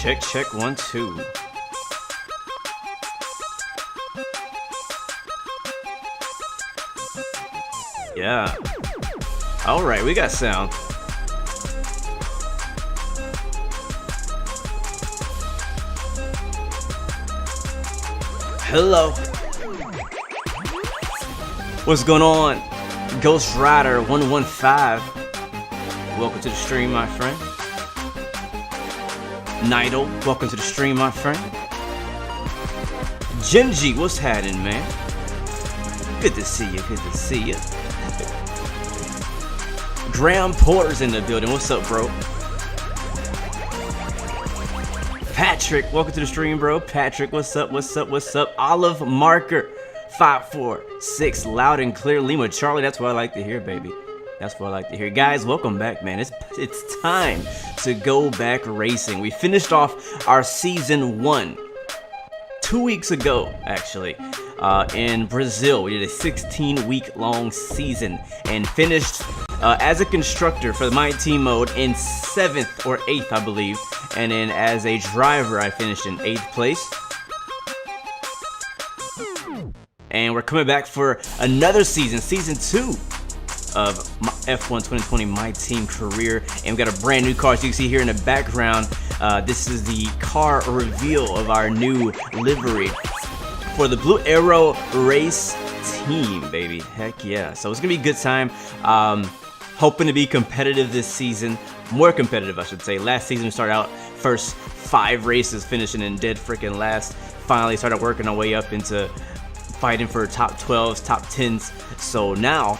Check, check, 1, 2. Yeah. All right, we got sound. Hello. What's going on? Ghost Rider 115. Welcome to the stream, my friend. Nido, welcome to the stream, my friend. Genji, what's happening, man? Good to see you, good to see you. Graham Porter's in the building. What's up, bro? Patrick, welcome to the stream, bro. Patrick, what's up, what's up, what's up? Olive Marker 546, loud and clear. Lima Charlie, that's what I like to hear, baby. That's what I like to hear. Guys, welcome back, man. It's time to go back racing. We finished off our season 1 2 weeks ago, actually, in Brazil. We did a 16-week long season and finished as a constructor for my team mode in 7th or 8th, I believe. And then as a driver, I finished in 8th place. And we're coming back for another season, season 2 of F1 2020 My Team Career. And we got a brand new car, as you can see here in the background. This is the car reveal of our new livery for the Blue Arrow Race team, baby. Heck yeah. So it's gonna be a good time. Hoping to be competitive this season. More competitive, I should say. Last season we started out first 5 races, finishing in dead freaking last. Finally started working our way up into fighting for top 12s, top 10s. So now,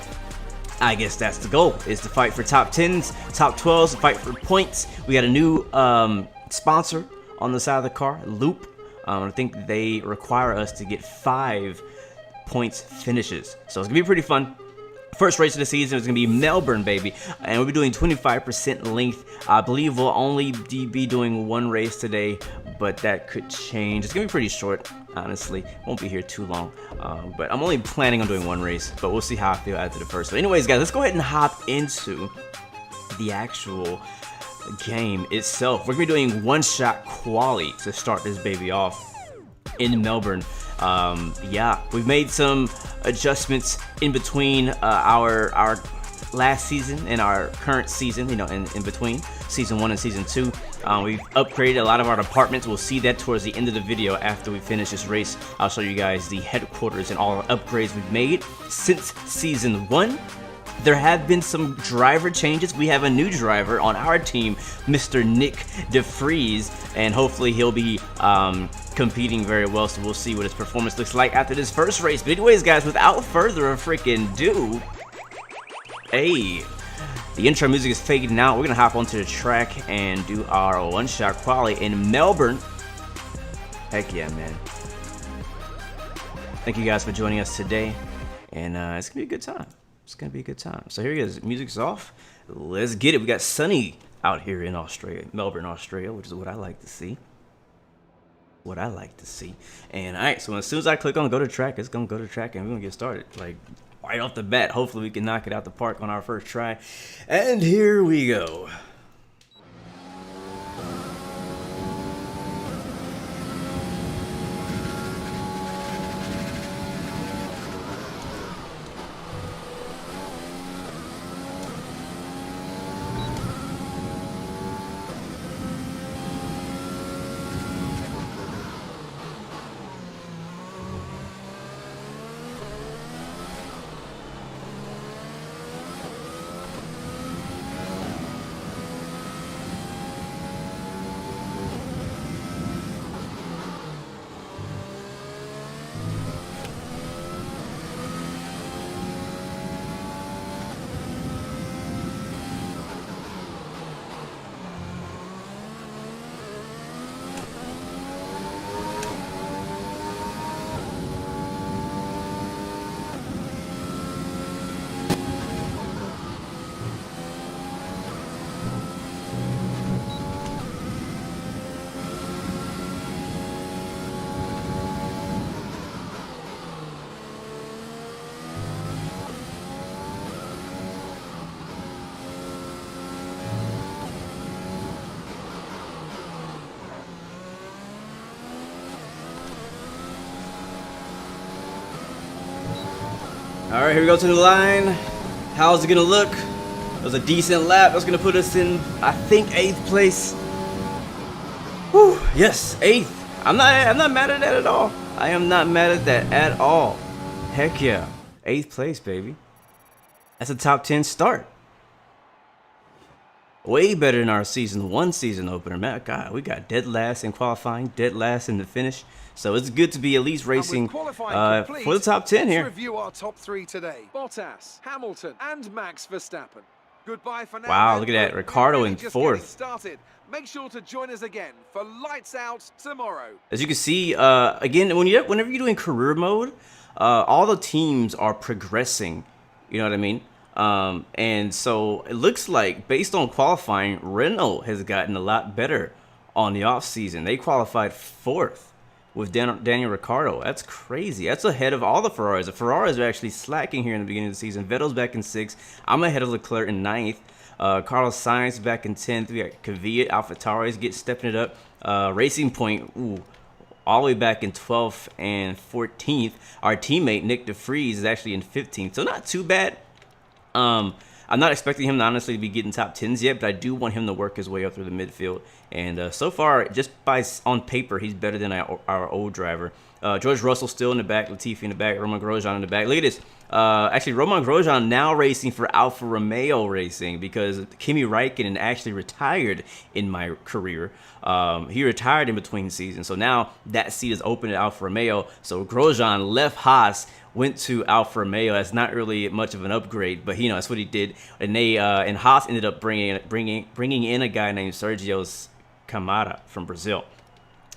I guess that's the goal, is to fight for top 10s, top 12s, fight for points. We got a new sponsor on the side of the car, Loop. I think they require us to get 5 points finishes. So it's gonna be pretty fun. First race of the season is going to be Melbourne, baby, and we'll be doing 25% length. I believe we'll only be doing 1 race today, but that could change. It's going to be pretty short, honestly. Won't be here too long, but I'm only planning on doing 1 race, but we'll see how I feel after the first. So anyways, guys, let's go ahead and hop into the actual game itself. We're going to be doing one-shot quali to start this baby off in Melbourne. Yeah, we've made some adjustments in between our last season and our current season, you know, in between season 1 and season 2. We've upgraded a lot of our departments. We'll see that towards the end of the video after we finish this race. I'll show you guys the headquarters and all our upgrades we've made since season 1. There have been some driver changes. We have a new driver on our team, Mr. Nick DeFries, and hopefully he'll be competing very well, so we'll see what his performance looks like after this first race. But anyways, guys, without further freaking ado, hey, the intro music is fading out. We're gonna hop onto the track and do our one-shot quali in Melbourne. Heck yeah, man. Thank you guys for joining us today, and it's gonna be a good time. It's gonna be a good time. So here he is. Music's off. Let's get it. We got sunny out here in Australia, Melbourne, Australia, which is what I like to see. What I like to see. And all right, so as soon as I click on go to track, it's gonna go to track, and we're gonna get started. Like right off the bat. Hopefully we can knock it out the park on our first try. And here we go. All right, here we go to the line. How's it gonna look? It was a decent lap. That's gonna put us in, I think, 8th place. Whew, yes, 8th. I'm not mad at that at all. I am not mad at that at all. Heck yeah, 8th place, baby. That's a top 10 start. Way better than our season 1 season opener, man. God, we got dead last in qualifying, dead last in the finish. So it's good to be at least racing for the top 10 here. Let's review our top 3 today. Bottas, Hamilton, and Max Verstappen. Goodbye for now. Wow, look at that. Ricardo in 4th. Started. Make sure to join us again for Lights Out tomorrow. As you can see, again, whenever you're doing career mode, all the teams are progressing. You know what I mean? And so it looks like, based on qualifying, Renault has gotten a lot better on the off season. They qualified 4th with Daniel Ricciardo. That's crazy. That's ahead of all the Ferraris. The Ferraris are actually slacking here in the beginning of the season. Vettel's back in 6th. I'm ahead of Leclerc in 9th. Carlos Sainz back in 10th. We got Kvyat, AlphaTauri stepping it up. Racing Point, all the way back in 12th and 14th. Our teammate Nick DeVries is actually in 15th. So not too bad. I'm not expecting him to honestly be getting top 10s yet, but I do want him to work his way up through the midfield. And so far, just on paper, he's better than our old driver. George Russell still in the back, Latifi in the back, Romain Grosjean in the back. Look at this. Actually, Romain Grosjean now racing for Alfa Romeo Racing, because Kimi Räikkönen actually retired in my career. He retired in between seasons, so now that seat is open at Alfa Romeo. So Grosjean left Haas, went to Alfa Romeo. That's not really much of an upgrade, but that's what he did. And and Haas ended up bringing in a guy named Sergio Camara from Brazil.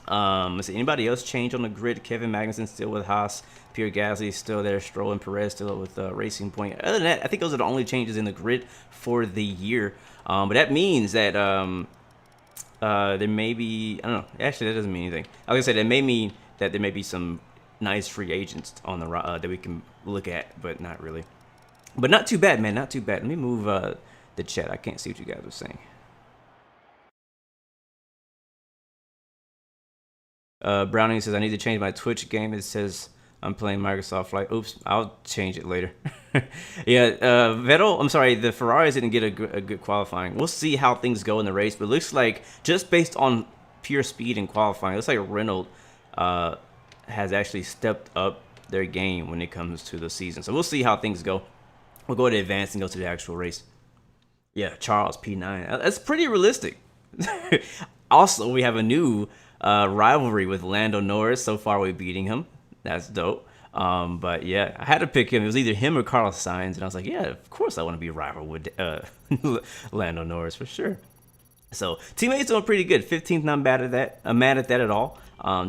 Let's see, anybody else change on the grid? Kevin Magnussen still with Haas. Pierre Gasly still there. Stroll and Perez still with Racing Point. Other than that, I think those are the only changes in the grid for the year. But that means that there may be, I don't know. Actually, that doesn't mean anything. Like I said, it may mean that there may be some nice free agents on the that we can look at, but not really. But not too bad, man. Not too bad. Let me move the chat. I can't see what you guys are saying. Browning says, I need to change my Twitch game. It says I'm playing Microsoft Flight. Oops, I'll change it later. Yeah, the Ferraris didn't get a good qualifying. We'll see how things go in the race, but it looks like, just based on pure speed and qualifying, it looks like Renault has actually stepped up their game when it comes to the season. So we'll see how things go. We'll go to advance and go to the actual race. Yeah, Charles P9. That's pretty realistic. Also, we have a new rivalry with Lando Norris. So far, we're beating him. That's dope. But yeah, I had to pick him. It was either him or Carlos Sainz, and I was like, yeah, of course I want to be a rival with Lando Norris for sure. So teammates doing pretty good. 15th, not bad at that. I'm mad at that at all.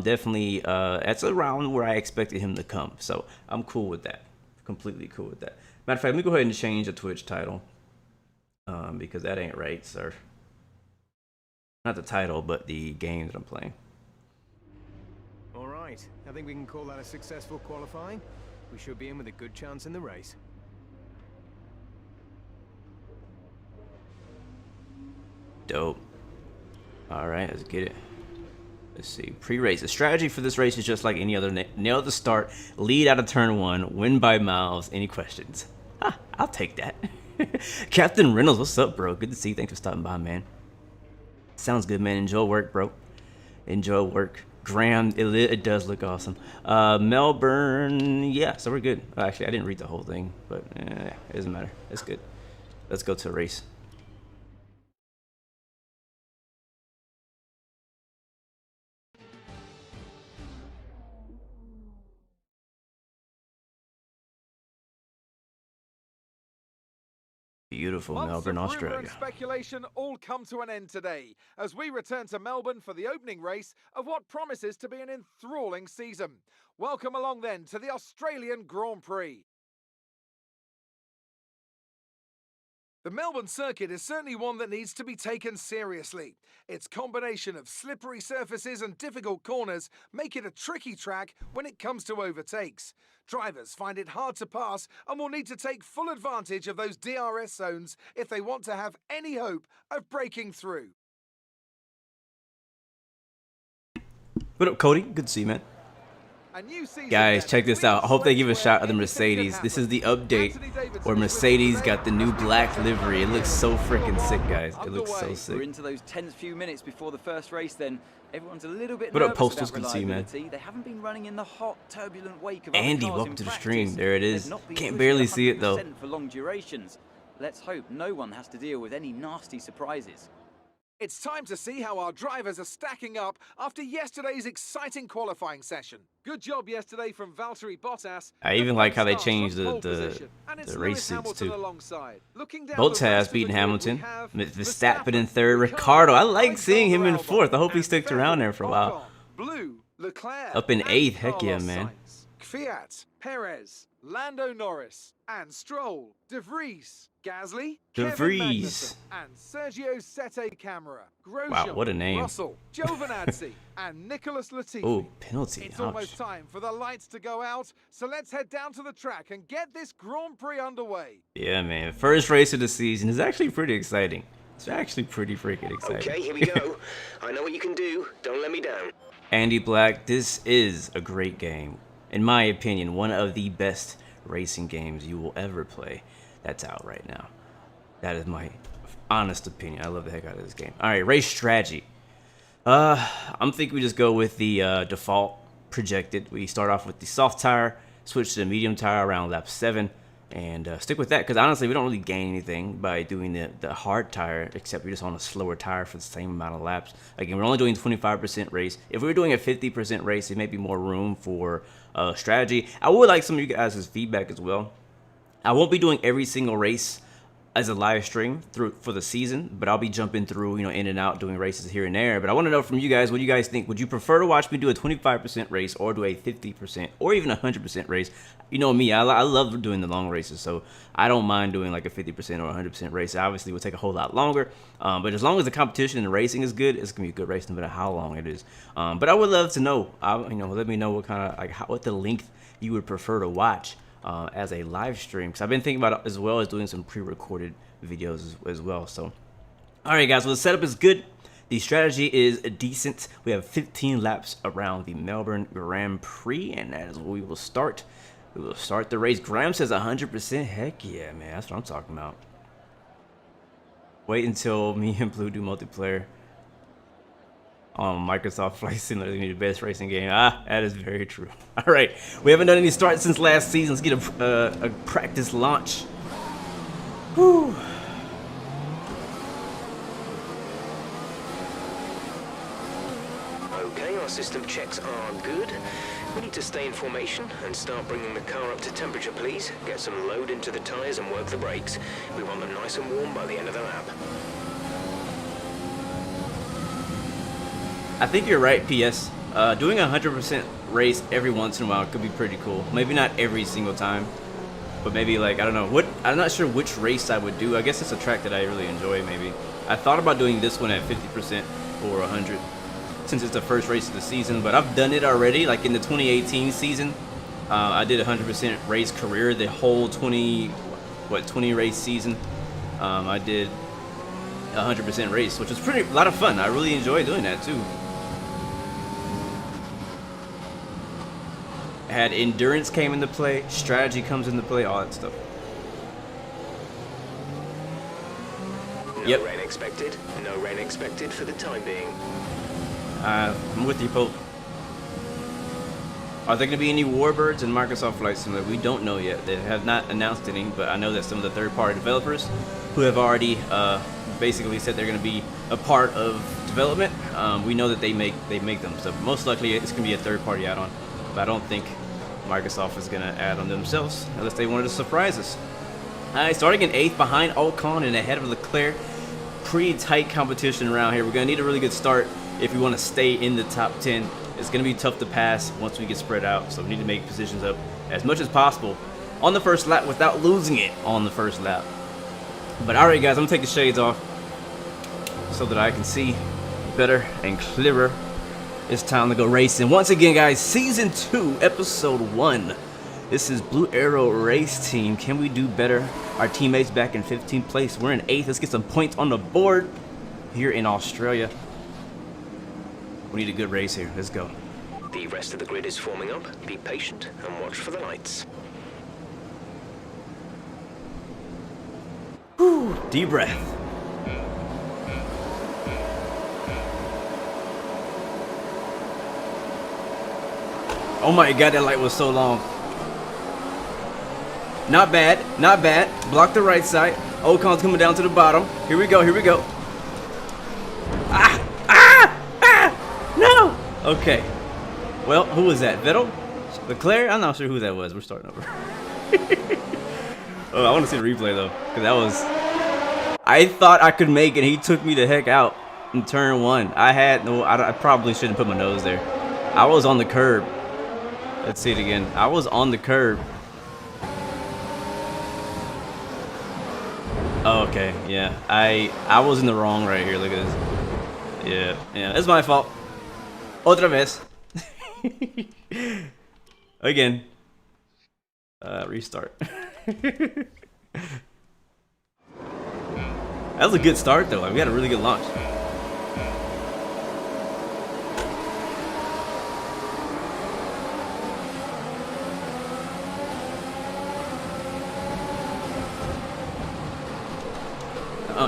Definitely, that's around where I expected him to come. So I'm cool with that. Completely cool with that. Matter of fact, let me go ahead and change the Twitch title, because that ain't right, sir. Not the title, but the game that I'm playing. All right, I think we can call that a successful qualifying. We should be in with a good chance in the race. Dope. All right, let's get it. Let's see. Pre-race. The strategy for this race is just like any other. Nail the start, lead out of turn 1, win by miles. Any questions? I'll take that. Captain Reynolds, what's up, bro? Good to see you. Thanks for stopping by, man. Sounds good, man. Enjoy work, bro. Enjoy work. Graham, it does look awesome. Melbourne, yeah, so we're good. Actually, I didn't read the whole thing, but it doesn't matter. It's good. Let's go to a race. Beautiful Melbourne, Australia. And speculation all come to an end today as we return to Melbourne for the opening race of what promises to be an enthralling season. Welcome along then to the Australian Grand Prix. The Melbourne circuit is certainly one that needs to be taken seriously. Its combination of slippery surfaces and difficult corners make it a tricky track when it comes to overtakes. Drivers find it hard to pass and will need to take full advantage of those DRS zones if they want to have any hope of breaking through. What up, Cody? Good to see you, man. A new season Guys, then. check this out. I hope they give a Race shot of the where anything can Mercedes. This is happen. the update Anthony Davidson where is Mercedes with got the new black livery. It looks so freaking sick, guys. It looks so Underway. We're sick. into those tense few minutes before the first race then. Everyone's a little bit What up, nervous Postals about can see, man? reliability. They haven't been running in the hot, turbulent wake of other Andy, cars welcome in to the practice. stream. There it They've is. not been Can't pushing barely see it, though. 100% for long durations. Let's hope no one has to deal with any nasty surprises. It's time to see how our drivers are stacking up after yesterday's exciting qualifying session. Good job yesterday from Valtteri Bottas. I even like how they Starts from changed pole the position. And it's race Lewis suits, Hamilton too. alongside. Looking down the Bottas rest of the beating grid, Hamilton. we have Verstappen in Verstappen, third. Ricardo. I like Alexander seeing him in Albon, fourth. I hope he and sticks Vettel, around there for a while. Ocon, Blue, Leclerc, Up in and eighth. Heck yeah, Carlos man. Sainz. Kvyat, Perez, Lando Norris, and Stroll, De Vries, Gasly, De Kevin Vries. Magnussen, and Sergio Sette Camara, Grosjean, Wow, what a name. Russell, Giovinazzi, and Nicholas Latifi. Oh, penalty. It's Ouch. almost time for the lights to go out, so let's head down to the track and get this Grand Prix underway. Yeah, man. First race of the season is actually pretty exciting. It's actually pretty freaking exciting. Okay, here we go. I know what you can do. Don't let me down. Andy Black, this is a great game. In my opinion, one of the best racing games you will ever play. That's out right now. That is my honest opinion. I love the heck out of this game. All right, race strategy. I'm thinking we just go with the default projected. We start off with the soft tire, switch to the medium tire around lap 7, and stick with that because honestly, we don't really gain anything by doing the hard tire, except we're just on a slower tire for the same amount of laps. Again, we're only doing 25% race. If we were doing a 50% race, there may be more room for strategy. I would like some of you guys' feedback as well. I won't be doing every single race as a live stream for the season, but I'll be jumping through, in and out, doing races here and there. But I want to know from you guys, what do you guys think? Would you prefer to watch me do a 25% race or do a 50% or even a 100% race? You know me, I love doing the long races, so I don't mind doing like a 50% or 100% race. Obviously, it will take a whole lot longer, but as long as the competition and the racing is good, it's gonna be a good race no matter how long it is. But I would love to know, let me know what kind of what the length you would prefer to watch as a live stream, because I've been thinking about it as well as doing some pre-recorded videos as well. So all right guys, well, the setup is good, the strategy is decent. We have 15 laps around the Melbourne Grand Prix, and that is where we will start. We will start the race. Graham says 100%. Heck yeah, man, that's what I'm talking about. Wait until me and Blue do multiplayer on Microsoft Flight Simulator, the best racing game. That is very true. All right, we haven't done any starts since last season. Let's get a practice launch. Whew. Okay, our system checks are good. We need to stay in formation and start bringing the car up to temperature, please. Get some load into the tires and work the brakes. We want them nice and warm by the end of the lap. I think you're right, PS. Doing a 100% race every once in a while could be pretty cool. Maybe not every single time, but maybe like, I don't know. I'm not sure which race I would do. I guess it's a track that I really enjoy, maybe. I thought about doing this one at 50% or 100, since it's the first race of the season, but I've done it already. Like in the 2018 season, I did a 100% race career. The whole 20 race season, I did a 100% race, which was a lot of fun. I really enjoy doing that too. Had endurance came into play, strategy comes into play, all that stuff. No rain expected. No rain expected for the time being. I'm with you, Pope. Are there going to be any Warbirds in Microsoft Flight Simulator? We don't know yet. They have not announced any, but I know that some of the third-party developers who have already basically said they're going to be a part of development. We know that they make them, so most likely it's going to be a third-party add-on. But I don't think Microsoft is going to add on themselves unless they wanted to surprise us. Starting in 8th behind Ocon and ahead of Leclerc. Pretty tight competition around here. We're going to need a really good start if we want to stay in the top 10. It's going to be tough to pass once we get spread out, so we need to make positions up as much as possible on the first lap without losing it on the first lap. But all right, guys, I'm going to take the shades off so that I can see better and clearer. It's time to go racing. Once again, guys, Season 2, Episode 1. This is Blue Arrow Race Team. Can we do better? Our teammates back in 15th place. We're in 8th. Let's get some points on the board here in Australia. We need a good race here. Let's go. The rest of the grid is forming up. Be patient and watch for the lights. Whew, deep breath. Oh my god, that light was so long. Not bad, not bad. Block the right side. Ocon's coming down to the bottom. Here we go, here we go. Ah! Ah! Ah! No! Okay. Well, who was that? Vettel? Leclerc? I'm not sure who that was. We're starting over. Oh, I want to see the replay though, because that was... I thought I could make it. He took me the heck out in turn 1. I probably shouldn't put my nose there. I was on the curb. Let's see it again. I was on the curb. Oh, okay, yeah. I was in the wrong right here. Look at this. Yeah, it's my fault. Otra vez. Again. Restart. That was a good start though. We had a really good launch.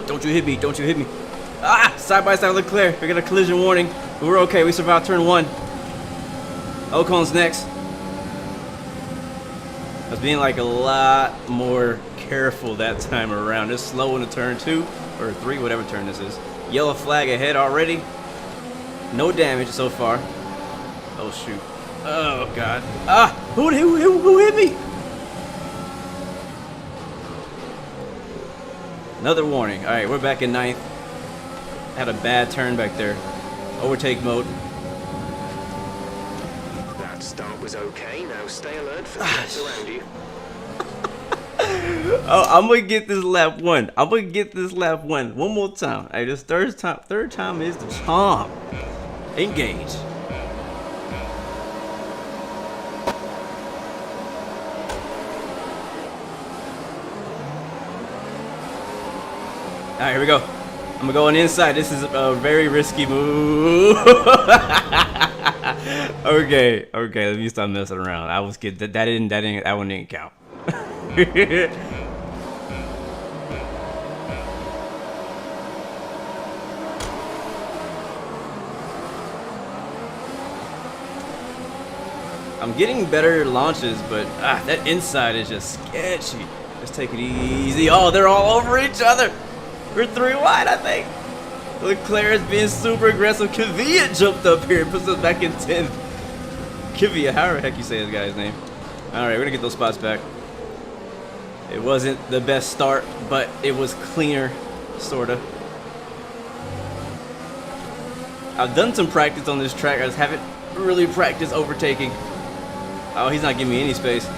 Don't you hit me, don't you hit me. Ah, side by side with Leclerc. We got a collision warning. But we're okay, we survived turn 1. Ocon's next. I was being like a lot more careful that time around. Just slow into turn 2 or 3, whatever turn this is. Yellow flag ahead already. No damage so far. Oh shoot. Oh god. Ah, who hit me? Another warning. All right, we're back in 9th. Had a bad turn back there. Overtake mode. That start was okay. Now stay alert for threats around you. Oh, I'm gonna get this lap 1. I'm gonna get this lap 1 one more time. Hey, this third time is the charm. Engage. All right, here we go. I'm gonna go on the inside. This is a very risky move. Okay, let me stop messing around. I was kidding. That one didn't count. I'm getting better launches, but that inside is just sketchy. Let's take it easy. Oh, they're all over each other. We're 3 wide, I think. Leclerc is being super aggressive. Kvyat jumped up here and puts us back in 10th. Kvyat, however the heck you say this guy's name. Alright, we're gonna get those spots back. It wasn't the best start, but it was cleaner, sorta. I've done some practice on this track. I just haven't really practiced overtaking. Oh, he's not giving me any space.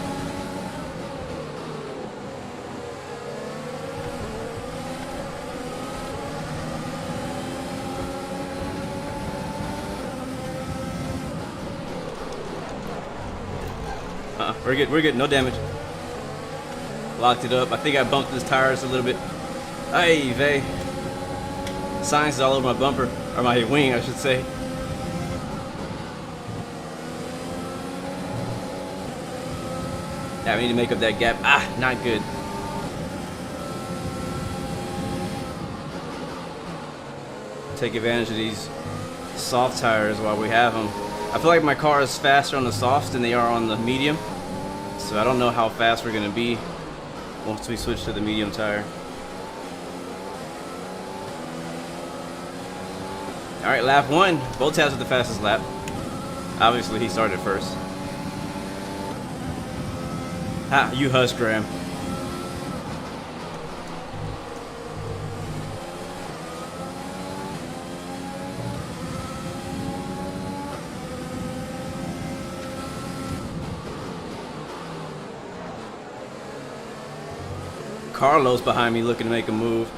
We're good, no damage. Locked it up. I think I bumped his tires a little bit. Hey, vey. Science is all over my bumper, or my wing, I should say. Yeah, we need to make up that gap. Ah, not good. Take advantage of these soft tires while we have them. I feel like my car is faster on the softs than they are on the medium. So I don't know how fast we're gonna be once we switch to the medium tire. All right, lap 1. Bottas with the fastest lap. Obviously, he started first. Ha, you hush, Graham. Carlos behind me looking to make a move.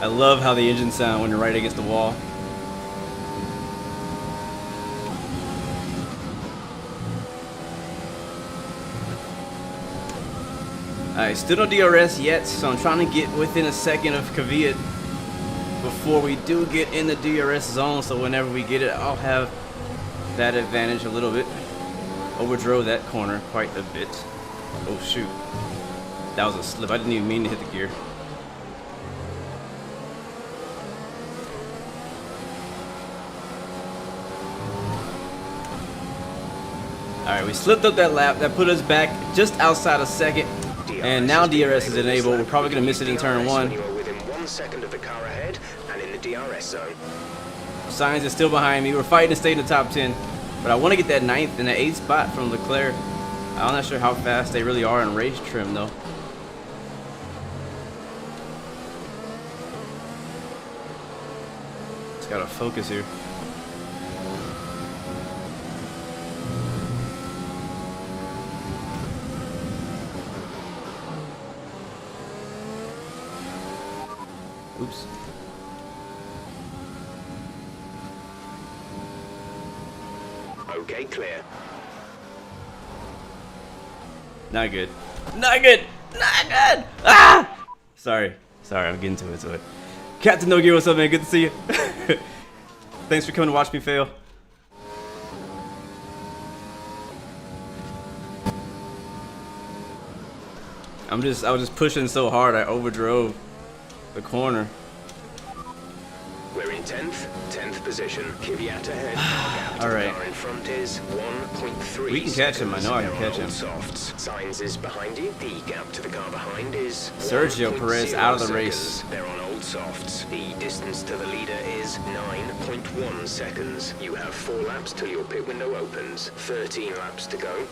I love how the engine sound when you're right against the wall. Alright, still no DRS yet, so I'm trying to get within a second of Kvyat before we do get in the DRS zone, so whenever we get it, I'll have that advantage a little bit. Overdrove that corner quite a bit. Oh shoot. That was a slip. I didn't even mean to hit the gear. Alright, we slipped up that lap. That put us back just outside of second. And now DRS is enabled. We're probably going to miss it in turn 1. You are within 1 second of the car ahead and in the DRS zone. Sainz is still behind me. We're fighting to stay in the top 10. But I want to get that 9th and that 8th spot from Leclerc. I'm not sure how fast they really are in race trim though. Just gotta focus here. Oops. Okay, clear. Not good. Not good. Not good. Ah! Sorry. Sorry, I'm getting to it. Captain No Gear, what's up, man? Good to see you. Thanks for coming to watch me fail. I was just pushing so hard I overdrove the corner. We're in 10th position. Kvyat ahead. All right. The car in front is 1.3. We can catch him. I know I can catch him. Softs. Sainz is behind you. The gap to the car behind is Sergio Perez out of the race. seconds. They're on old softs. The distance to the leader is 9.1 seconds. You have 4 laps till your pit window opens. 13 laps to go.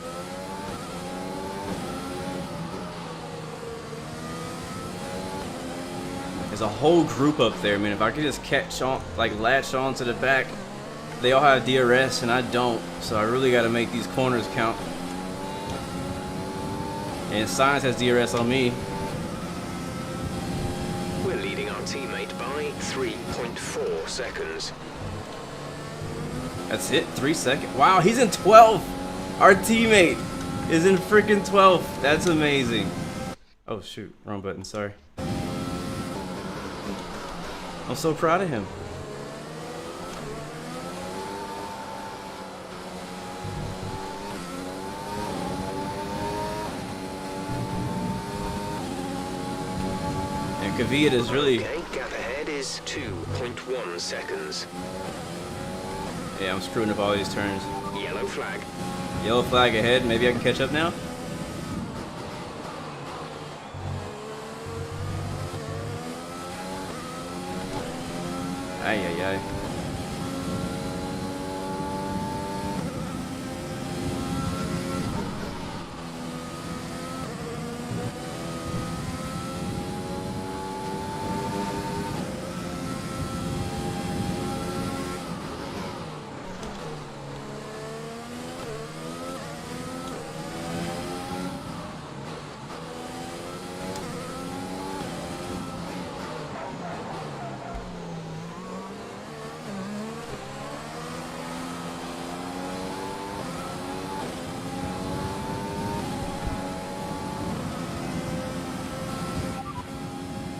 There's a whole group up there, man. If I could just catch on, like latch on to the back, they all have DRS and I don't. So I really got to make these corners count. And Sainz has DRS on me. We're leading our teammate by 3.4 seconds. That's it, 3 seconds. Wow, he's in 12th. Our teammate is in freaking 12th. That's amazing. Oh shoot, wrong button, sorry. I'm so proud of him. And Kvyat is really... Okay, gap ahead is 2.1 seconds. Yeah, I'm screwing up all these turns. Yellow flag. Yellow flag ahead. Maybe I can catch up now? Ay, ay, ay.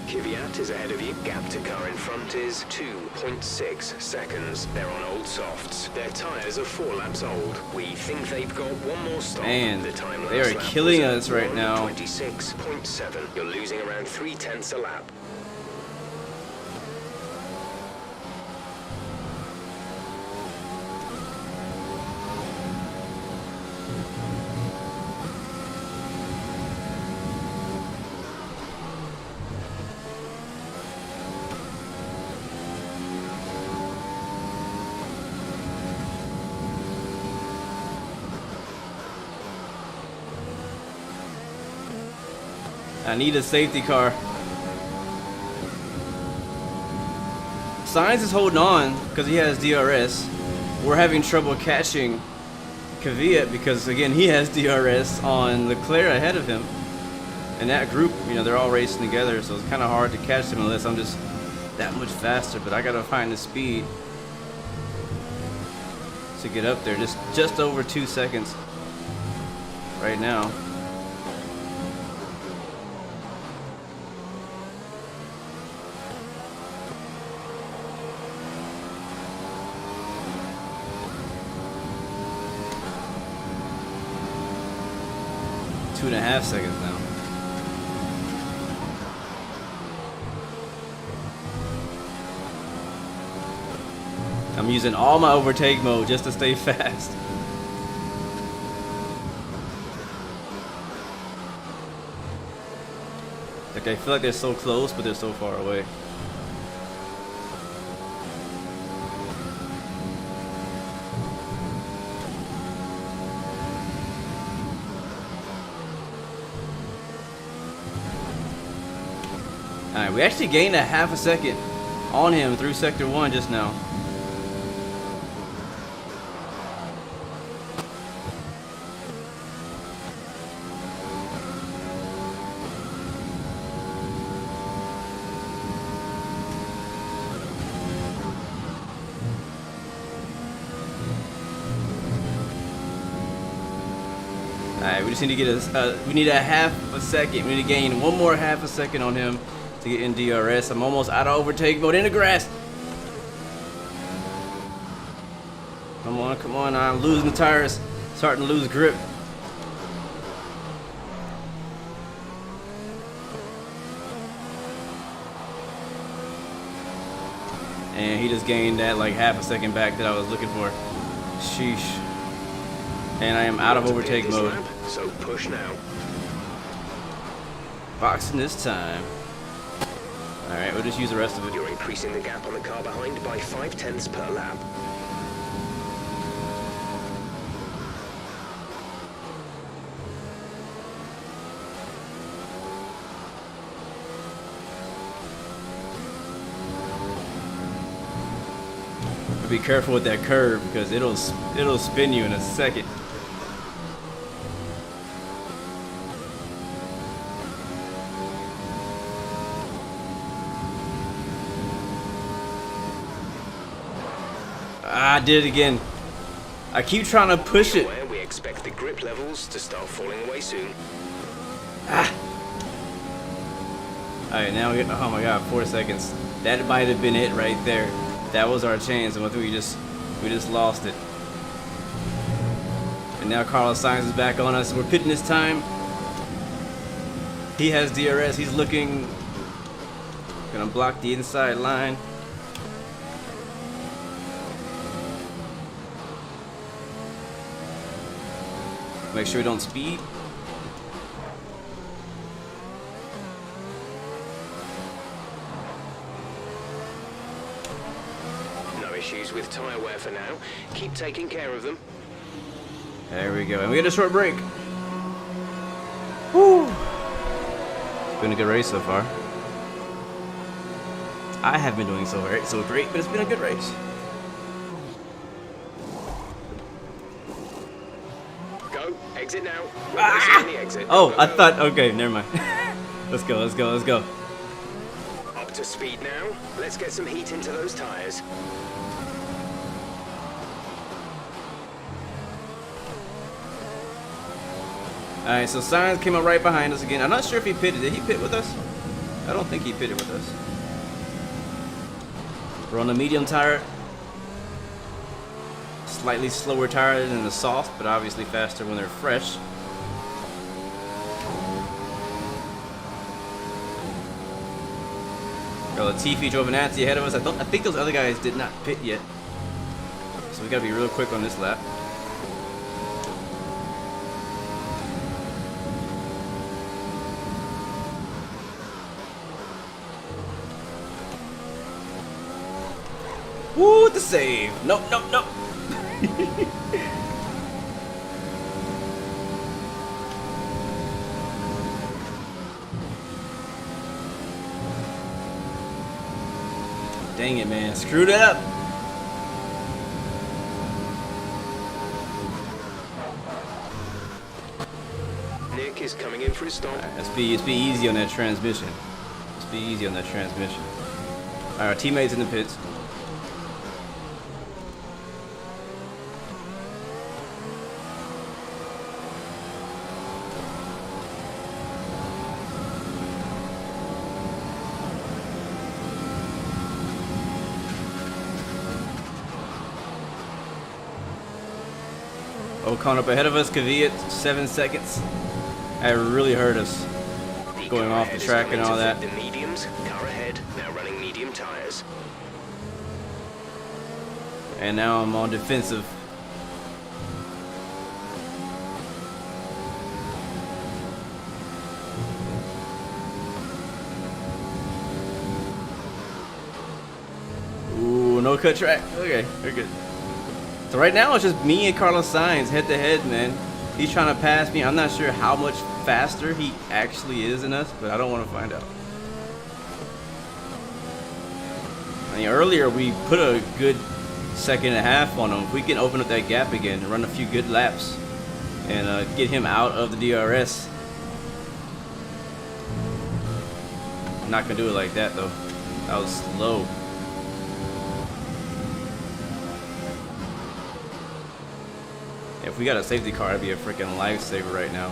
Kvyat is ahead of you. Gap to car in front is 2.6 seconds. They're on old softs. Their tyres are 4 laps old. We think they've got 1 more stop. Man, The time they last are lap killing was us right now. 26.7. You're losing around 3/10 a lap. I need a safety car. Sainz is holding on because he has DRS. We're having trouble catching Kvyat because, again, he has DRS on Leclerc ahead of him. And that group, you know, they're all racing together, so it's kind of hard to catch them unless I'm just that much faster, but I gotta find the speed to get up there. Just over 2 seconds right now. Two and a half seconds now. I'm using all my overtake mode just to stay fast. Like, I feel like they're so close, but they're so far away. Alright, we actually gained a half a second on him through Sector 1 just now. Alright, we just need to get we need a half a second. We need to gain one more half a second on him to get in DRS. I'm almost out of overtake mode in the grass. Come on, I'm losing the tires. Starting to lose grip. And he just gained that like half a second back that I was looking for. Sheesh. And I am out of overtake mode. So push now. Boxing this time. Alright, we'll just use the rest of it. You're increasing the gap on the car behind by 0.5 per lap. Be careful with that curve because it'll spin you in a second. I did it again. I keep trying to push it. We expect the grip levels to start falling away soon. Alright, now we get, oh my god, 4 seconds. That might have been it right there. That was our chance, and I think we just lost it. And now Carlos Sainz is back on us. We're pitting this time. He has DRS. He's looking. Gonna block the inside line. Make sure we don't speed. Issues with tyre wear for now. Keep taking care of them. There we go. And we get a short break. Woo! It's been a good race so far. I have been doing so great, but it's been a good race. Go. Exit now. The exit. Oh, go, I go. thought, okay, never mind. Let's go. Up to speed now. Let's get some heat into those tyres. Alright, so Sainz came up right behind us again. I'm not sure if he pitted. Did he pit with us? I don't think he pitted with us. We're on the medium tire. Slightly slower tire than the soft, but obviously faster when they're fresh. Got Latifi drove an Nazi ahead of us. I think those other guys did not pit yet. So we gotta be real quick on this lap. Woo, the save. Nope. Dang it, man. Screwed it up. Nick is coming in for his stop. Let's be easy on that transmission. Our teammates in the pits. Ocon up ahead of us, Kvyat 7 seconds. That really hurt us. Going off the track and all that. The mediums, car ahead, now running medium tires. And now I'm on defensive. Ooh, no cut track. Okay, we're good. So right now it's just me and Carlos Sainz head to head, man. He's trying to pass me. I'm not sure how much faster he actually is than us, but I don't want to find out. I mean, earlier we put a good second and a half on him. If we can open up that gap again and run a few good laps and get him out of the DRS. I'm not gonna do it like that though. That was slow. If we got a safety car, it'd be a freaking lifesaver right now.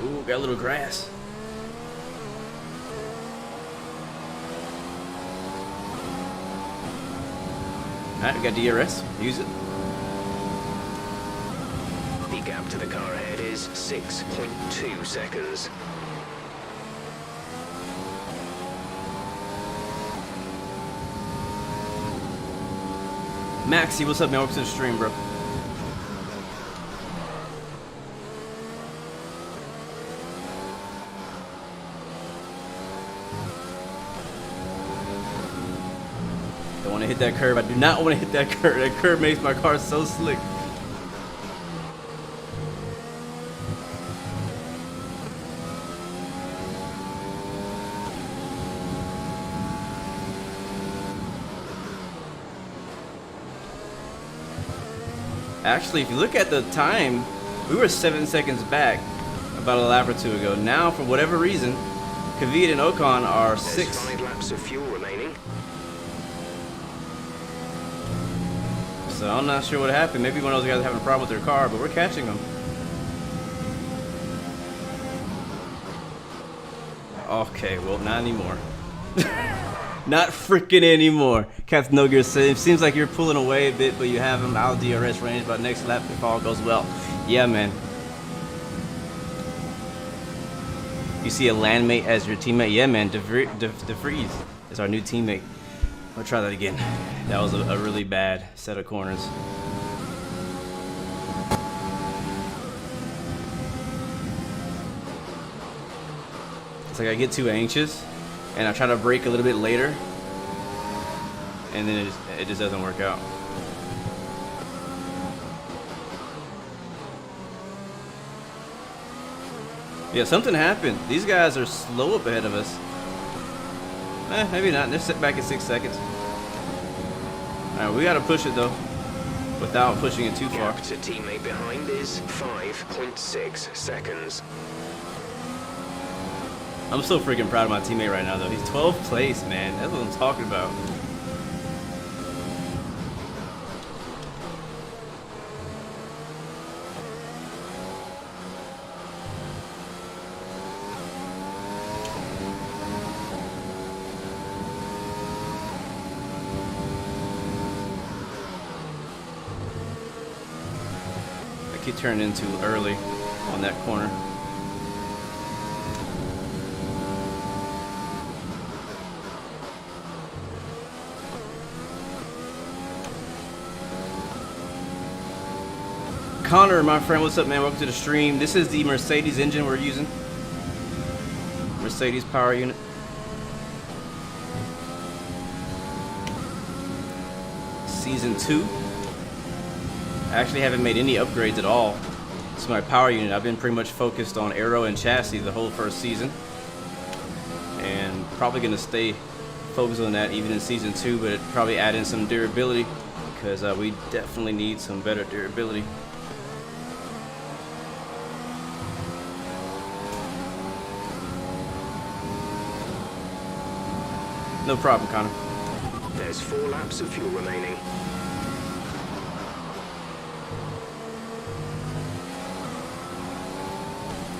Ooh, got a little grass. Alright, we got DRS. Use it. The gap to the car ahead is 6.2 seconds. Maxie, what's up, man? Welcome to the stream, bro. Don't want to hit that curve. I do not want to hit that curve. That curve makes my car so slick. Actually, if you look at the time, we were 7 seconds back about a lap or two ago. Now, for whatever reason, Kvyat and Ocon are There's 6. 5 laps of fuel remaining. So I'm not sure what happened. Maybe one of those guys are having a problem with their car, but we're catching them. Okay, well, not anymore. Not freaking anymore. Captain No Gear says, it seems like you're pulling away a bit, but you have him out of DRS range by next lap if all goes well. Yeah, man. You see a landmate as your teammate? Yeah, man. DeVries is our new teammate. I'll try that again. That was a really bad set of corners. It's like I get too anxious and I try to brake a little bit later and then it just doesn't work out. Yeah, something happened. These guys are slow up ahead of us. Maybe not. They're set back at 6 seconds. Alright, we gotta push it though, without pushing it too far. Gap to teammate behind is 5.6 seconds. I'm so freaking proud of my teammate right now though. He's 12th place, man. That's what I'm talking about. I keep turning in too early on that corner. Connor, my friend, what's up, man? Welcome to the stream. This is the Mercedes engine we're using. Mercedes power unit. Season 2. I actually haven't made any upgrades at all to my power unit. I've been pretty much focused on aero and chassis the whole first season. And probably going to stay focused on that even in Season 2, but probably add in some durability because we definitely need some better durability. No problem, Connor. There's 4 laps of fuel remaining.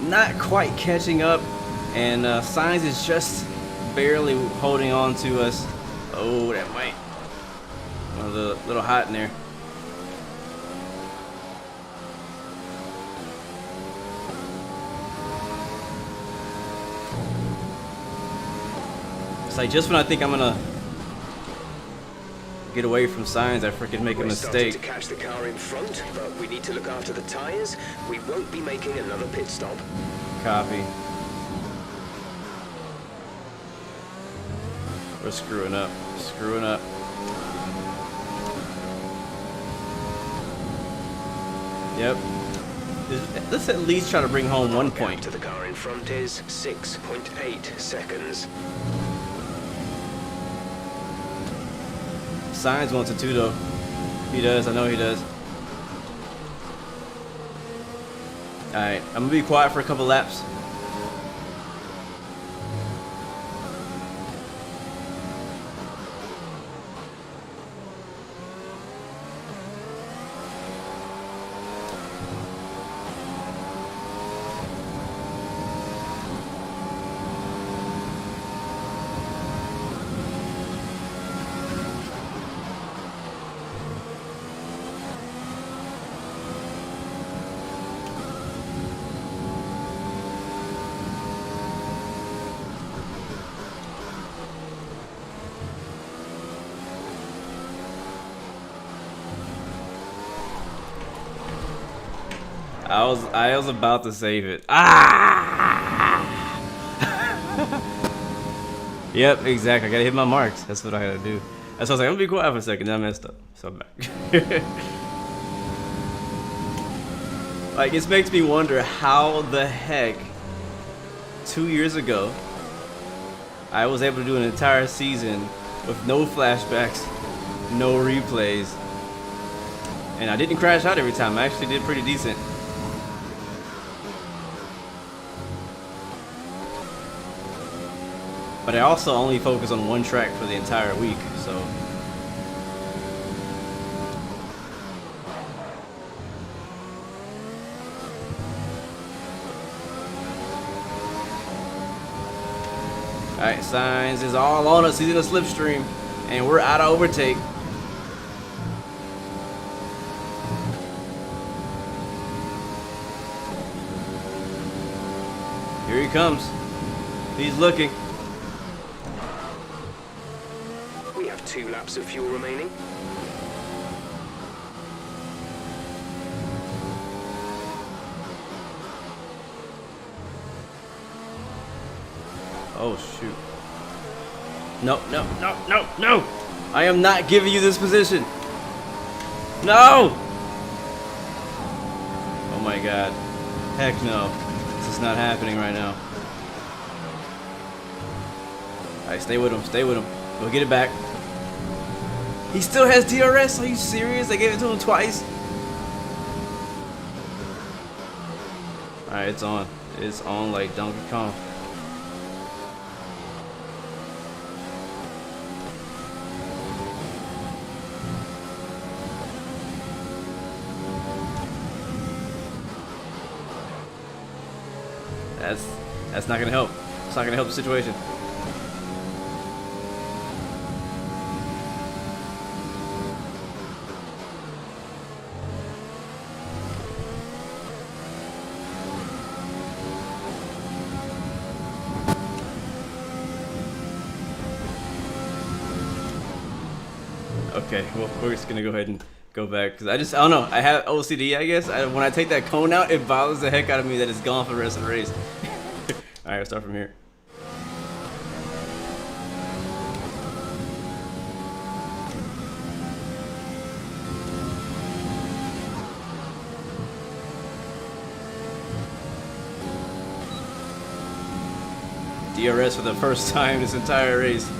Not quite catching up, and Sainz is just barely holding on to us. Oh, that might a little hot in there. It's like just when I think I'm gonna get away from Sainz, I freaking make a mistake. To catch the car in front, but we need to look after the tires. We won't be making another pit stop. Copy. We're screwing up. Screwing up. Yep. Let's at least try to bring home 1 point. To the car in front is 6.8 seconds. Sainz wants a 2 though. He does, I know he does. Alright, I'm gonna be quiet for a couple laps. I was about to save it. Ah! Yep, exactly. I gotta hit my marks. That's what I gotta do. That's why I was like, I'm gonna be quiet for a second. Then I messed up. So I'm back. Like, this makes me wonder how the heck 2 years ago I was able to do an entire season with no flashbacks, no replays, and I didn't crash out every time. I actually did pretty decent. But I also only focus on one track for the entire week, so. Alright, Sainz is all on us. He's in a slipstream, and we're out of overtake. Here he comes. He's looking. 2 laps of fuel remaining. Oh shoot. No, no, no, no, no! I am not giving you this position. No! Oh my god. Heck no. This is not happening right now. Alright, stay with him, stay with him. Go get it back. He still has DRS? Are you serious? I gave it to him twice? Alright, it's on. It's on like Donkey Kong. That's not gonna help. It's not gonna help the situation. Okay, well, we're just gonna go ahead and go back because I don't know. I have OCD, I guess. When I take that cone out, it bothers the heck out of me that it's gone for the rest of the race. All right, we'll start from here. DRS for the first time this entire race.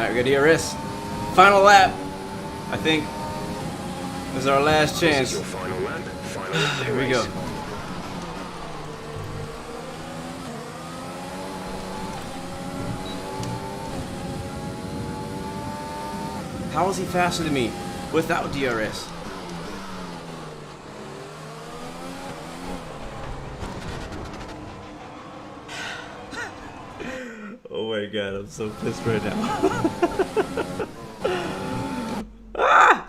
Alright, we got DRS. Final lap. I think this is our last This chance. is your final lap. Final lap of the Here we race. go. How is he faster than me without DRS? Oh my god, I'm so pissed right now. Ah!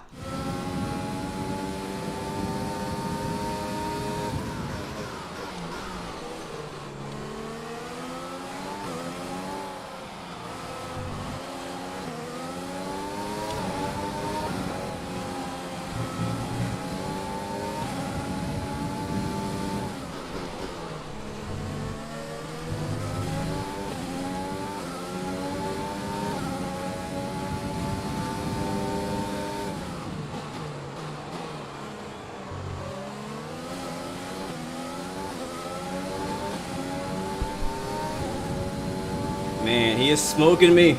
Man, he is smoking me.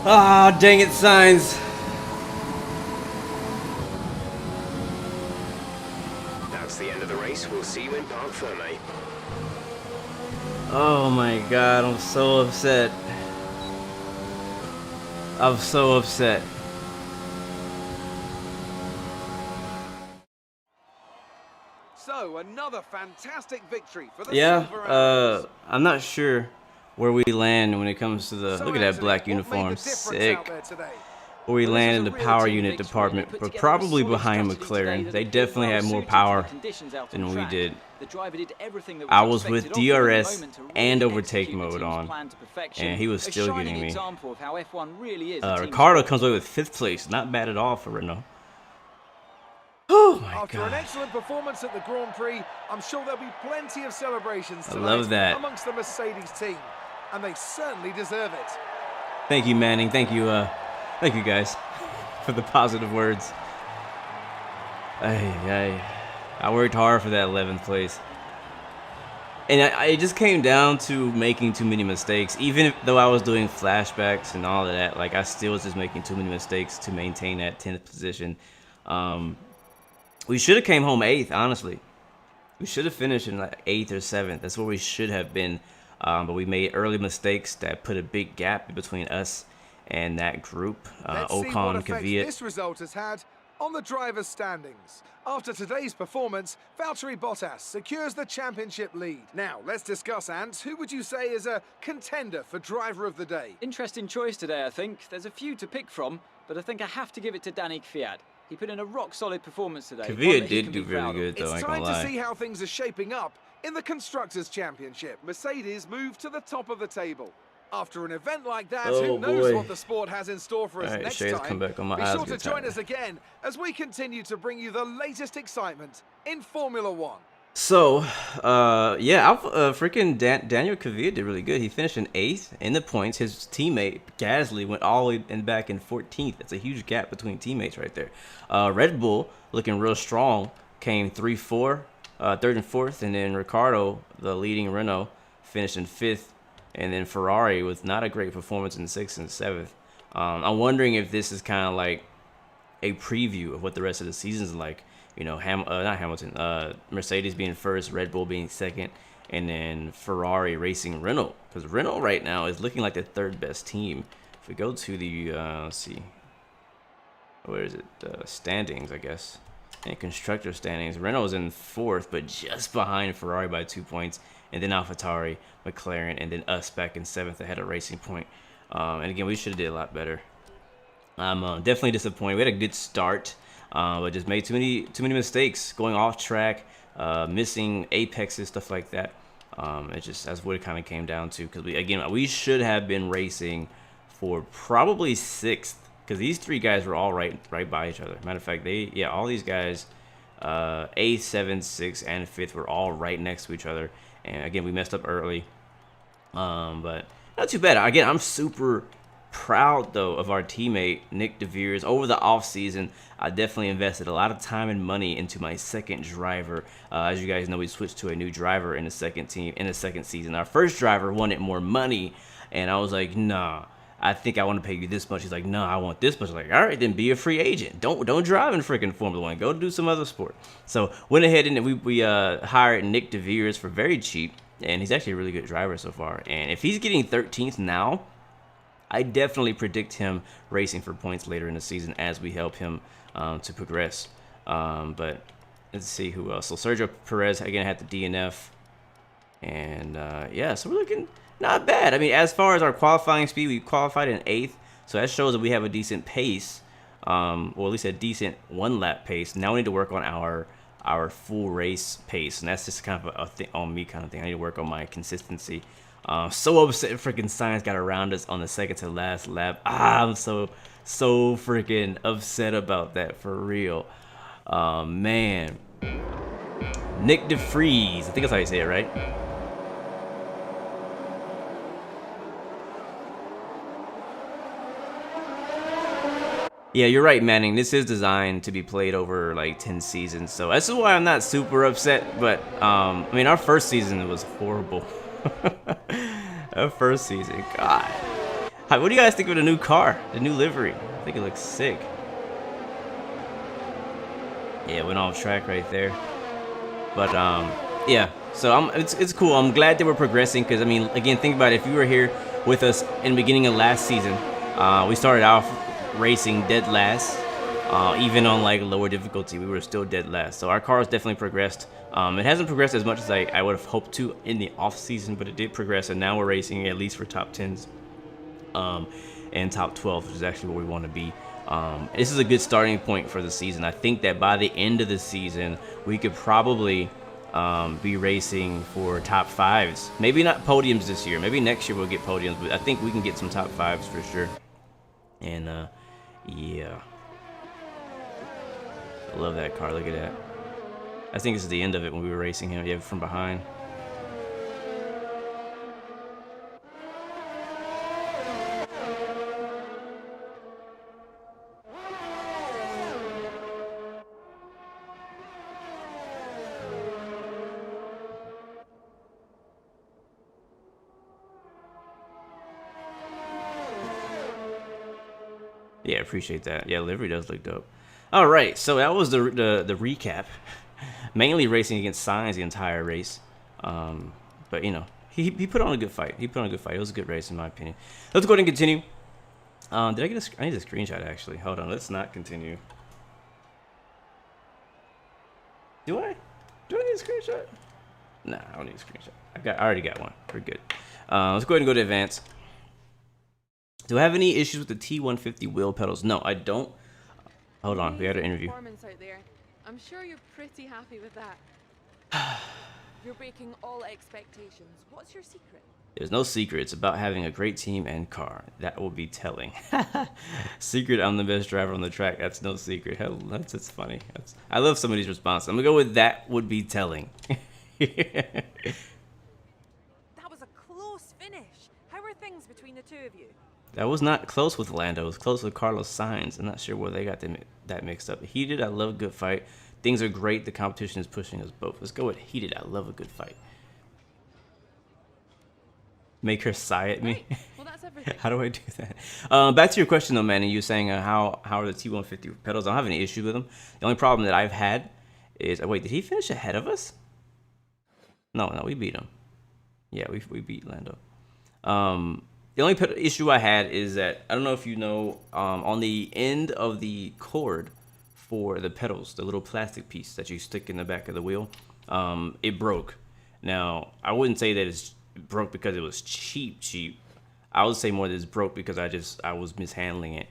Ah, dang it, signs. That's the end of the race. We'll see you in Parc Ferme. Oh my god, I'm so upset. I'm so upset. So, another fantastic victory for the Yeah, Silver Arrows. I'm not sure where we land when it comes to the. So, Look at that Anthony, black what made uniform, the difference sick. out there today? Where we Well, this land was in a the real power team unit victory. department, They put but together a probably solid behind strategy today McLaren. that They appeared definitely well had more suited to the power conditions out on than we track. did. The driver did everything that I was expected with of him in the DRS moment to really and overtake execute the mode team's on, plan to perfection. and he was A still shining getting me. example of how F1 really is a team Ricardo sport. comes away with 5th place. Not bad at all for Renault. Oh my After an god. excellent performance at the Grand Prix, I'm sure there'll be plenty of celebrations I tonight love that. amongst the Mercedes team, and they certainly deserve it. Thank you, Manning. Thank you guys, for the positive words. I worked hard for that 11th place. And it just came down to making too many mistakes. Even though I was doing flashbacks and all of that, like I still was just making too many mistakes to maintain that 10th position. We should have came home 8th, honestly. We should have finished in like 8th or 7th. That's where we should have been. But we made early mistakes that put a big gap between us and that group. Let's see what Ocon, effect Kvyat. this result has had on the drivers' standings. After today's performance, Valtteri Bottas secures the championship lead. Now, let's discuss, Ant. Who would you say is a contender for driver of the day? Interesting choice today, I think. There's a few to pick from, but I think I have to give it to Danny Kvyat. He put in a rock-solid performance today. one Kvyat that he did can do be really proud of. good, though, I It's ain't time gonna to lie. see how things are shaping up in the Constructors' Championship. Mercedes move to the top of the table. After an event like that, Oh, who knows boy. what the sport has in store for us All right, next Shay's time. come back on my Be eyes sure to good join time. us again as we continue to bring you the latest excitement in Formula One. So, freaking Daniel Kvyat did really good. He finished in 8th in the points. His teammate Gasly went all the way back in 14th. That's a huge gap between teammates right there. Red Bull looking real strong, came 3-4, 3rd and 4th, and then Ricardo, the leading Renault, finished in 5th, and then Ferrari with not a great performance in 6th and 7th. I'm wondering if this is kind of like a preview of what the rest of the season's like. You know, Mercedes being 1st, Red Bull being 2nd, and then Ferrari racing Renault. Because Renault right now is looking like the 3rd best team. If we go to the, let's see, where is it? Standings, I guess. And constructor standings. Renault's in 4th, but just behind Ferrari by 2 points. And then AlphaTauri, McLaren, and then us back in 7th ahead of Racing Point. And again, we should have did a lot better. I'm definitely disappointed. We had a good start, but just made too many mistakes, going off track, missing apexes, stuff like that. It just, that's what it kind of came down to, because we should have been racing for probably 6th, because these 3 guys were all right by each other. Matter of fact, all these guys, 8th, 7th, 6th, and 5th were all right next to each other. And again, we messed up early, but not too bad. Again, I'm super proud though of our teammate Nick DeVeers. Over the off season, I definitely invested a lot of time and money into my second driver. As you guys know, we switched to a new driver in the second season. Our first driver wanted more money, and I was like, nah, I think I want to pay you this much. He's like, no, I want this much. I'm like, all right, then be a free agent. Don't drive in freaking Formula One. Go do some other sport. So went ahead and we hired Nick DeVeers for very cheap, and he's actually a really good driver so far. And if he's getting 13th now, I definitely predict him racing for points later in the season as we help him to progress. But let's see who else. So Sergio Perez again had the DNF, and yeah, so we're looking not bad. I mean, as far as our qualifying speed, we qualified in 8th, so that shows that we have a decent pace, or at least a decent 1-lap pace. Now we need to work on our full race pace, and that's just kind of a thing on me kind of thing. I need to work on my consistency. So upset freaking Science got around us on the second to last lap. I'm so freaking upset about that, for real. Man. Nick DeVries, I think that's how you say it, right? Yeah, you're right, Manning. This is designed to be played over like 10 seasons, so this is why I'm not super upset. But I mean, our first season was horrible. Our first season, God. Hi, what do you guys think of the new car, the new livery? I think it looks sick. Yeah, went off track right there. But yeah. So it's cool. I'm glad that we're progressing, because I mean, again, think about it. If you were here with us in the beginning of last season, we started off racing dead last. Even on like lower difficulty, we were still dead last. So our car has definitely progressed. It hasn't progressed as much as I would have hoped to in the off season, but it did progress, and now we're racing at least for top 10s and top 12, which is actually where we want to be. This is a good starting point for the season. I think that by the end of the season, we could probably be racing for top 5s. Maybe not podiums this year. Maybe next year we'll get podiums, but I think we can get some top 5s for sure. And yeah. I love that car. Look at that. I think this is the end of it when we were racing him. Yeah, from behind. Yeah, appreciate that. Yeah, livery does look dope. All right, so that was the recap. Mainly racing against Signs the entire race, but you know, he put on a good fight. He put on a good fight. It was a good race in my opinion. Let's go ahead and continue. Did I get I need a screenshot actually. Hold on, let's not continue. Do I need a screenshot? Nah, I don't need a screenshot. I already got one. We're good. Let's go ahead and go to advance. Do I have any issues with the T150 wheel pedals? No, I don't. Hold on, we had an interview. Out there. I'm sure you're pretty happy with that. You're breaking all expectations. What's your secret? There's no secret. It's about having a great team and car. That will be telling. Secret, I'm the best driver on the track. That's no secret. Hell, that's funny. I love somebody's response. I'm gonna go with that would be telling. That was a close finish. How are things between the two of you? That was not close with Lando. It was close with Carlos Sainz. I'm not sure where they got that mixed up. Heated, I love a good fight. Things are great. The competition is pushing us both. Let's go with heated. I love a good fight. Make her sigh at me. Right. Well, that's everything. How do I do that? Back to your question though, man. And you were saying how are the T150 pedals? I don't have any issue with them. The only problem that I've had is wait, did he finish ahead of us? No, we beat him. Yeah, we beat Lando. The only issue I had is that, I don't know if you know, on the end of the cord for the pedals, the little plastic piece that you stick in the back of the wheel, it broke. Now, I wouldn't say that it's broke because it was cheap. I would say more that it's broke because I was mishandling it,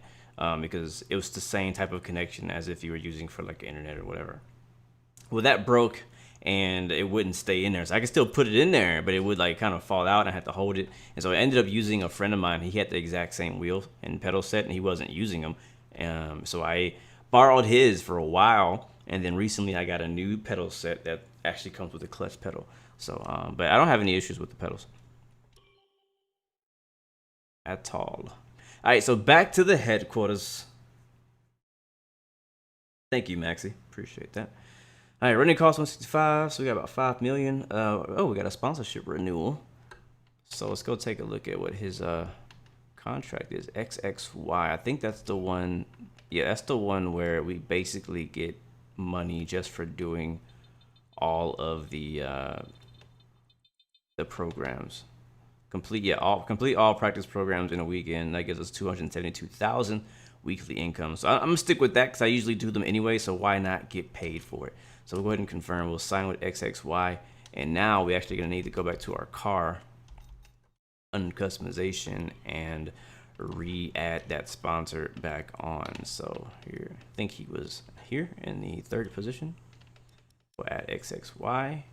because it was the same type of connection as if you were using for like internet or whatever. Well, that broke, and it wouldn't stay in there. So I could still put it in there, but it would like kind of fall out and I had to hold it. And so I ended up using a friend of mine. He had the exact same wheel and pedal set and he wasn't using them. So I borrowed his for a while, and then recently I got a new pedal set that actually comes with a clutch pedal. So, but I don't have any issues with the pedals at all. All right, so back to the headquarters. Thank you, Maxi. Appreciate that. All right, running cost 165, so we got about 5 million. Oh, we got a sponsorship renewal. So let's go take a look at what his contract is. XXY. I think that's the one. Yeah, that's the one where we basically get money just for doing all of the programs. Complete all practice programs in a weekend. That gives us 272,000 weekly income. So I'm gonna stick with that because I usually do them anyway. So why not get paid for it? So we'll go ahead and confirm. We'll sign with XXY, and now we actually gonna need to go back to our car, uncustomization, and re-add that sponsor back on. So here, I think he was here in the 3rd position. We'll add XXY.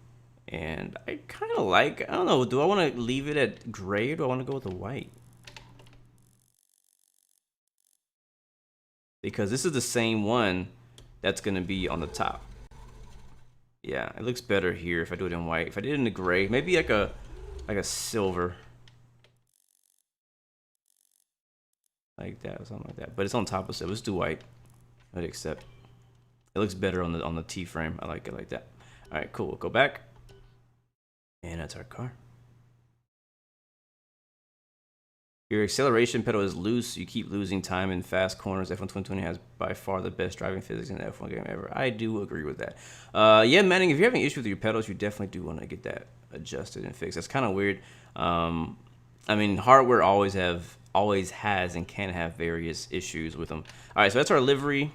And I kind of like, I don't know, do I want to leave it at gray or do I want to go with the white? Because this is the same one that's going to be on the top. Yeah, it looks better here if I do it in white. If I did it in the gray, maybe like a silver. Like that or something like that. But it's on top of it. Let's do white. I'd accept. It looks better on the T-frame. I like it like that. All right, cool. We'll go back. And that's our car. Your acceleration pedal is loose. You keep losing time in fast corners. F1 2020 has by far the best driving physics in the F1 game ever. I do agree with that. Yeah, Manning, if you're having issues with your pedals, you definitely do want to get that adjusted and fixed. That's kind of weird. I mean, hardware always has and can have various issues with them. All right, so that's our livery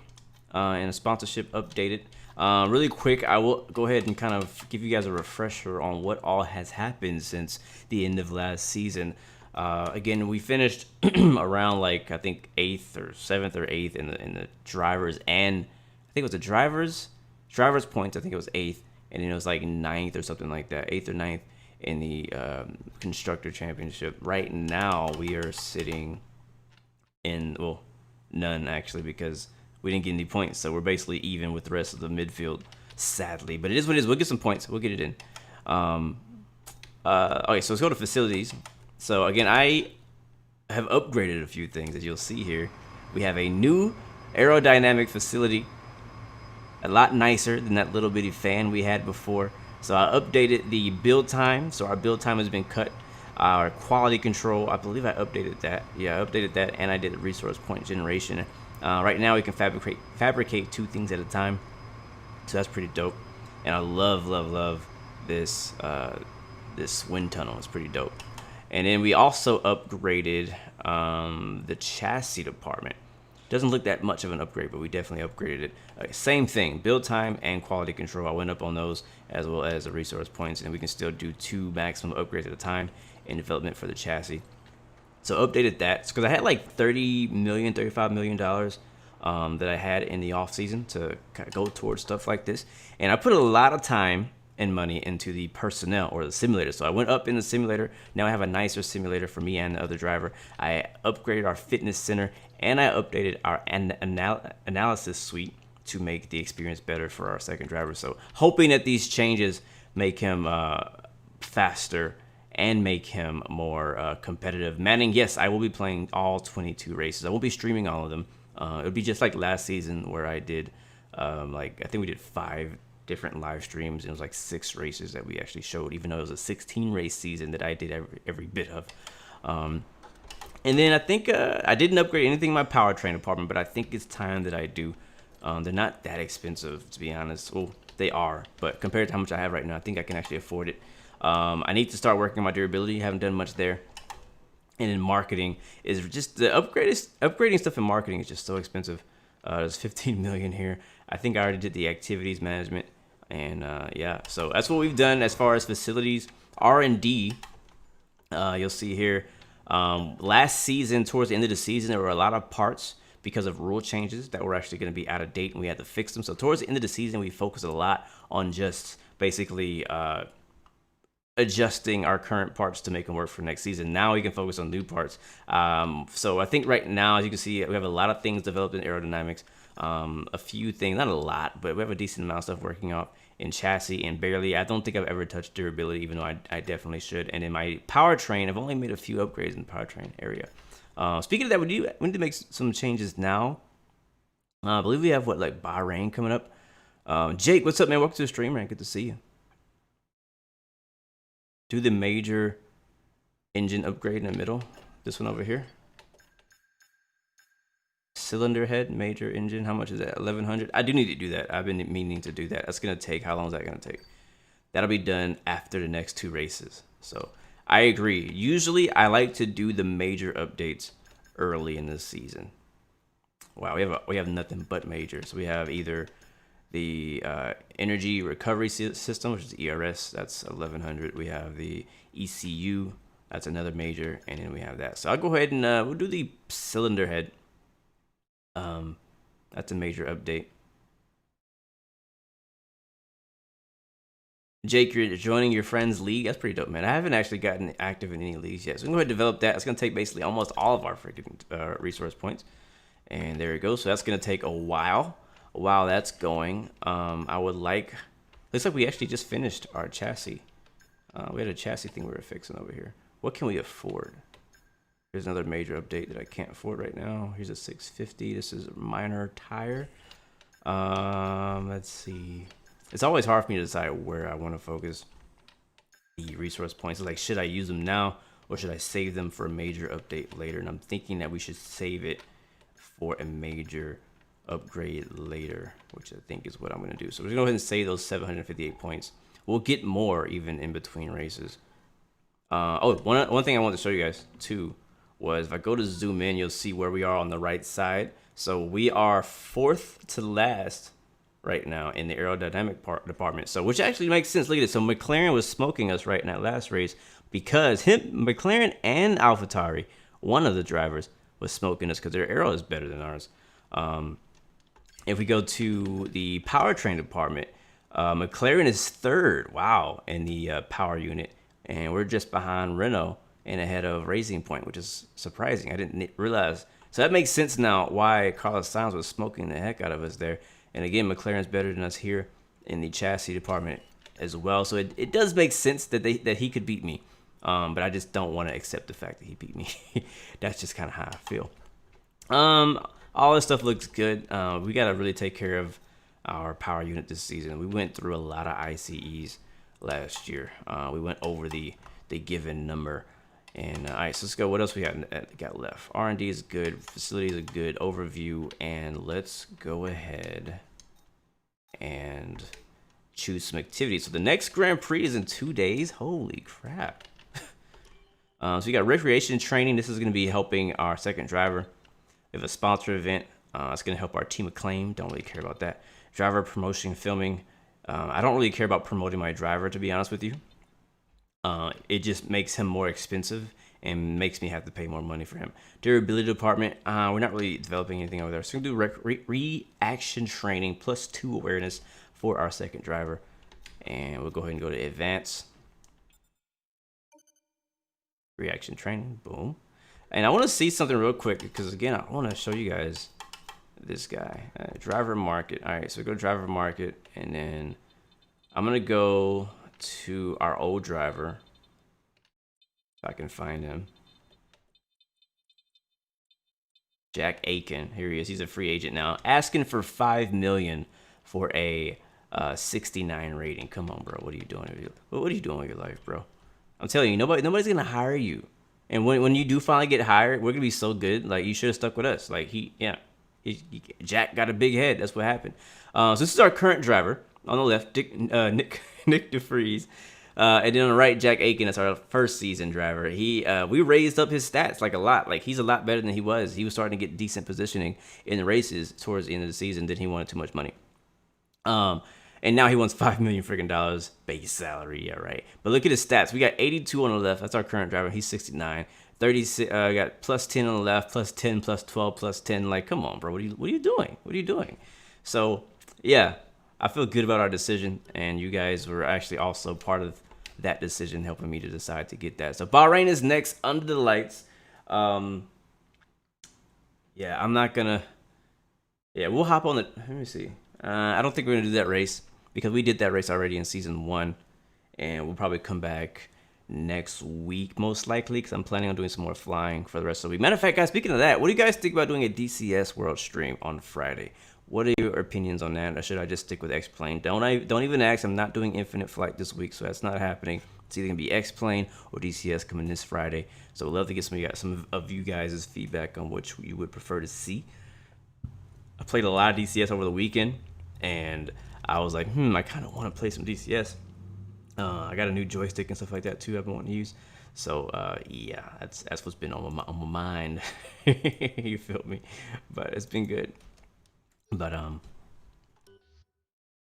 and a sponsorship updated. Really quick, I will go ahead and kind of give you guys a refresher on what all has happened since the end of last season. Again, we finished around like I think 8th or 7th or 8th in the drivers, and I think it was the drivers points. I think it was 8th, and then it was like 9th or something like that, 8th or 9th in the constructor championship. Right now, we are sitting in, well, none actually, because we didn't get any points, so we're basically even with the rest of the midfield, sadly. But it is what it is. We'll get some points. We'll get it in. Okay, so let's go to facilities. So again, I have upgraded a few things, as you'll see here. We have a new aerodynamic facility, a lot nicer than that little bitty fan we had before. So I updated the build time. So our build time has been cut. Our quality control, I believe I updated that. Yeah, I updated that, and I did the resource point generation. Right now we can fabricate 2 things at a time, so that's pretty dope. And I love this this wind tunnel. It's pretty dope. And then we also upgraded the chassis department. Doesn't look that much of an upgrade, but we definitely upgraded it. Same thing, build time and quality control. I went up on those, as well as the resource points, and we can still do 2 maximum upgrades at a time in development for the chassis. So updated that because I had like $35 million that I had in the off season to go towards stuff like this, and I put a lot of time and money into the personnel or the simulator. So I went up in the simulator. Now I have a nicer simulator for me and the other driver. I upgraded our fitness center, and I updated our analysis suite to make the experience better for our second driver. So hoping that these changes make him faster and make him more competitive. Manning, yes, I will be playing all 22 races. I won't be streaming all of them. It'll be just like last season where I did, I think we did 5 different live streams. And it was like 6 races that we actually showed, even though it was a 16 race season that I did every bit of. And then I think I didn't upgrade anything in my powertrain department, but I think it's time that I do. They're not that expensive, to be honest. Well, they are, but compared to how much I have right now, I think I can actually afford it. I need to start working on my durability. Haven't done much there. And in marketing is just the upgrading stuff in marketing is just so expensive. There's 15 million here. I think I already did the activities management, and yeah, so that's what we've done as far as facilities. R&D, you'll see here. Last season, towards the end of the season, there were a lot of parts because of rule changes that were actually going to be out of date, and we had to fix them. So towards the end of the season, we focused a lot on just basically adjusting our current parts to make them work for next season. Now we can focus on new parts. So I think right now, as you can see, we have a lot of things developed in aerodynamics. A few things, not a lot, but we have a decent amount of stuff working out in chassis, and barely, I don't think I've ever touched durability, even though I definitely should. And in my powertrain, I've only made a few upgrades in the powertrain area. Speaking of that, we need to make some changes now. I believe we have, what, like Bahrain coming up. Jake, what's up, man? Welcome to the stream, man. Good to see you. Do the major engine upgrade in the middle. This one over here. Cylinder head, major engine. How much is that? 1100. I do need to do that. I've been meaning to do that. That's gonna take. How long is that gonna take? That'll be done after the next 2 races. So I agree. Usually I like to do the major updates early in the season. Wow, we have nothing but major. So we have either the energy recovery system, which is ERS. That's 1100. We have the ECU. That's another major, and then we have that. So I'll go ahead and we'll do the cylinder head. That's a major update. Jake, you're joining your friend's league. That's pretty dope, man. I haven't actually gotten active in any leagues yet, so I'm going to go ahead and develop that. It's going to take basically almost all of our freaking resource points. And there you go. So that's going to take a while. While that's going, I would like... Looks like we actually just finished our chassis. We had a chassis thing we were fixing over here. What can we afford? Here's another major update that I can't afford right now. Here's a 650. This is a minor tire. Let's see. It's always hard for me to decide where I want to focus the resource points. It's like, should I use them now or should I save them for a major update later? And I'm thinking that we should save it for a major upgrade later, which I think is what I'm going to do. So we're going to go ahead and save those 758 points. We'll get more even in between races. One thing I wanted to show you guys too was if I go to zoom in, you'll see where we are on the right side. So we are 4th to last right now in the aerodynamic department. So which actually makes sense. Look at this. So McLaren was smoking us right in that last race because McLaren and AlphaTauri, one of the drivers, was smoking us because their aero is better than ours. If we go to the powertrain department, McLaren is 3rd, wow, in the power unit, and we're just behind Renault and ahead of Racing Point, which is surprising. I didn't realize. So that makes sense now why Carlos Sainz was smoking the heck out of us there. And again, McLaren's better than us here in the chassis department as well. So it does make sense that he could beat me, but I just don't want to accept the fact that he beat me. That's just kind of how I feel. All this stuff looks good. We got to really take care of our power unit this season. We went through a lot of ICEs last year. We went over the given number. And all right, so let's go. What else we got left? R&D is good. Facilities are good. Overview. And let's go ahead and choose some activities. So the next Grand Prix is in 2 days. Holy crap. So we got recreation training. This is going to be helping our second driver. We have a sponsor event. It's going to help our team acclaim. Don't really care about that. Driver promotion filming. I don't really care about promoting my driver, to be honest with you. It just makes him more expensive and makes me have to pay more money for him. Durability department, we're not really developing anything over there. So we're going to do reaction training +2 awareness for our second driver. And we'll go ahead and go to advanced. Reaction training, boom. And I want to see something real quick because, again, I want to show you guys this guy. Driver market. All right, so go driver market, and then I'm going to go to our old driver if I can find him. Jack Aiken. Here he is. He's a free agent now. Asking for $5 million for a 69 rating. Come on, bro. What are you doing? What are you doing with your life, bro? I'm telling you, nobody's gonna hire you. And when you do finally get hired, we're gonna be so good. Like, you should have stuck with us. Like, Jack got a big head. That's what happened. So this is our current driver on the left, Nick DeFries. And then on the right, Jack Aiken. That's our first season driver. We raised up his stats like a lot. Like, he's a lot better than he was. He was starting to get decent positioning in the races towards the end of the season. Then he wanted too much money. And now he wants $5 million freaking dollars base salary. Yeah, right. But look at his stats. We got 82 on the left. That's our current driver. He's 69. 36. Got +10 on the left, +10, +12, +10. Like, come on, bro. What are you doing? What are you doing? So yeah, I feel good about our decision, and you guys were actually also part of that decision, helping me to decide to get that. So Bahrain is next under the lights. Yeah, I'm not gonna. Yeah, we'll hop on the. Let me see. I don't think we're gonna do that race because we did that race already in season 1, and we'll probably come back next week most likely because I'm planning on doing some more flying for the rest of the week. Matter of fact, guys, speaking of that, what do you guys think about doing a DCS World stream on Friday? What are your opinions on that, or should I just stick with X-Plane? Don't even ask. I'm not doing Infinite Flight this week, so that's not happening. It's either gonna be X-Plane or DCS coming this Friday. So we'd love to get some of you guys' feedback on which you would prefer to see. I played a lot of DCS over the weekend, and I was like, I kind of want to play some DCS. I got a new joystick and stuff like that too I've been wanting to use. So yeah, that's what's been on my mind. You feel me? But it's been good. But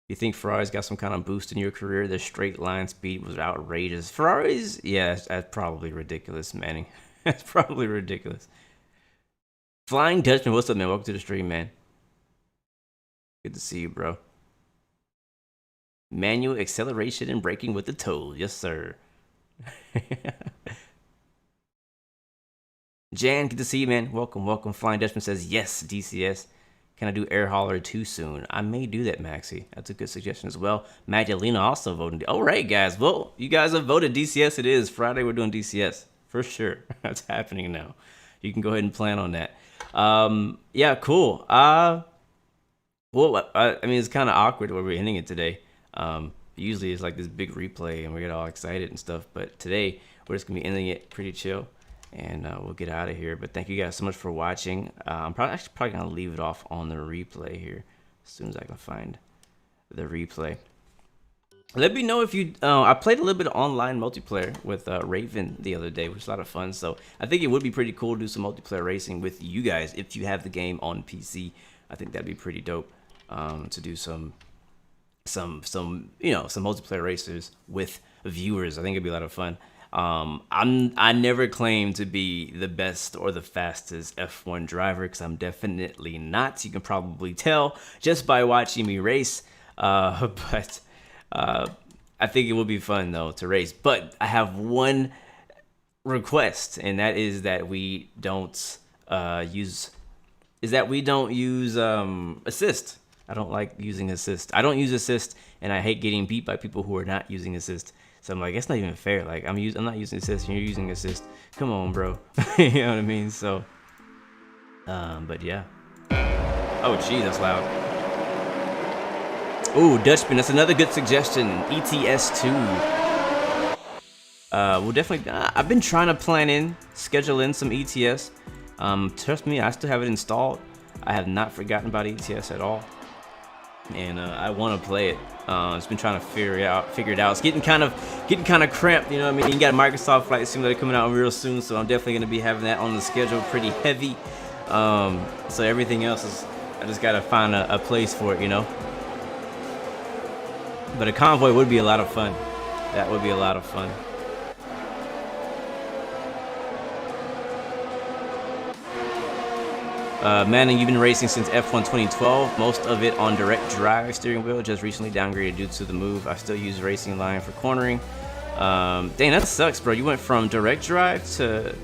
you think Ferrari's got some kind of boost in your career? The straight line speed was outrageous. Ferrari's, yeah, that's probably ridiculous, Manning. That's probably ridiculous. Flying Dutchman, what's up, man? Welcome to the stream, man. Good to see you, bro. Manual acceleration and braking with the toe. Yes, sir. Jan, good to see you, man. Welcome, welcome. Flying Dutchman says, yes, DCS. Can I do Air Hauler too soon? I may do that, Maxi. That's a good suggestion as well. Magdalena also voted. All right, guys. Well, you guys have voted. DCS it is. Friday we're doing DCS. For sure. That's happening now. You can go ahead and plan on that. Yeah, cool. Well, I mean, it's kind of awkward where we're ending it today. Usually it's like this big replay and we get all excited and stuff. But today we're just going to be ending it pretty chill. And we'll get out of here. But thank you guys so much for watching. I'm probably going to leave it off on the replay here as soon as I can find the replay. Let me know if you... I played a little bit of online multiplayer with Raven the other day, which was a lot of fun. So I think it would be pretty cool to do some multiplayer racing with you guys if you have the game on PC. I think that'd be pretty dope to do some multiplayer races with viewers. I think it'd be a lot of fun. I never claim to be the best or the fastest F1 driver because I'm definitely not. You can probably tell just by watching me race. But I think it will be fun though to race. But I have one request, and that is that we don't use assist. I don't like using assist. I don't use assist, and I hate getting beat by people who are not using assist. So I'm like, it's not even fair. Like I'm not using assist, and you're using assist. Come on, bro. You know what I mean? So, but yeah. Oh, gee, that's loud. Ooh, Dutchman, that's another good suggestion. ETS2. We'll definitely. I've been trying to schedule in some ETS. Trust me, I still have it installed. I have not forgotten about ETS at all, and I want to play it. It's been trying to figure it out. It's getting kind of cramped, you know what I mean? You got a Microsoft Flight Simulator coming out real soon, so I'm definitely gonna be having that on the schedule pretty heavy. So everything else is, I just gotta find a place for it, you know. But a convoy would be a lot of fun. That would be a lot of fun. Manning, you've been racing since F1 2012, most of it on direct drive steering wheel, just recently downgraded due to the move. I still use racing line for cornering. Dang, that sucks, bro. You went from direct drive to,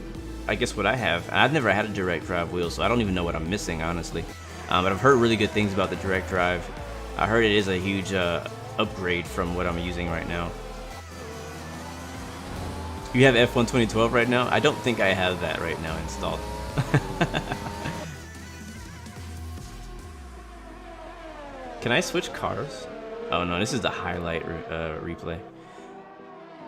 I guess, what I have. I've never had a direct drive wheel, so I don't even know what I'm missing, honestly. But I've heard really good things about the direct drive. I heard it is a huge upgrade from what I'm using right now. You have F1 2012 right now? I don't think I have that right now installed. Can I switch cars? Oh no, this is the highlight replay.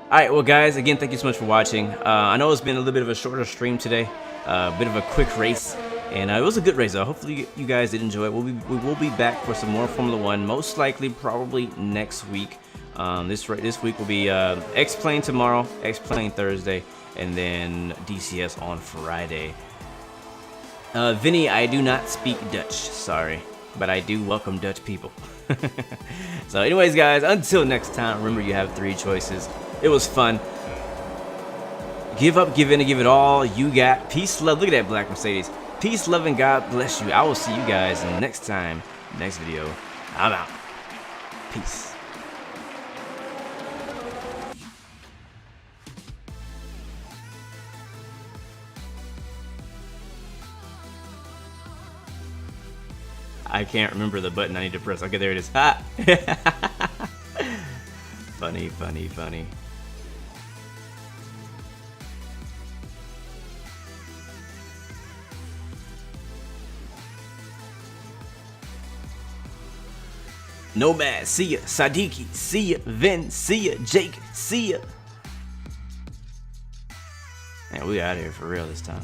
Alright, well guys, again, thank you so much for watching. I know it's been a little bit of a shorter stream today, a bit of a quick race, and it was a good race though. Hopefully you guys did enjoy it. We will be back for some more Formula 1, most likely probably next week. This week will be X-Plane tomorrow, X-Plane Thursday, and then DCS on Friday. Vinny, I do not speak Dutch, sorry. But I do welcome Dutch people. So anyways, guys, until next time, remember you have 3 choices. It was fun. Give up, give in, and give it all you got. Peace, love. Look at that black Mercedes. Peace, love, and God bless you. I will see you guys next time, next video. I'm out. Peace. I can't remember the button I need to press. Okay, there it is. Ah! Funny, funny, funny. Nomad, see ya. Sadiki, see ya. Vin, see ya. Jake, see ya. Man, we out of here for real this time.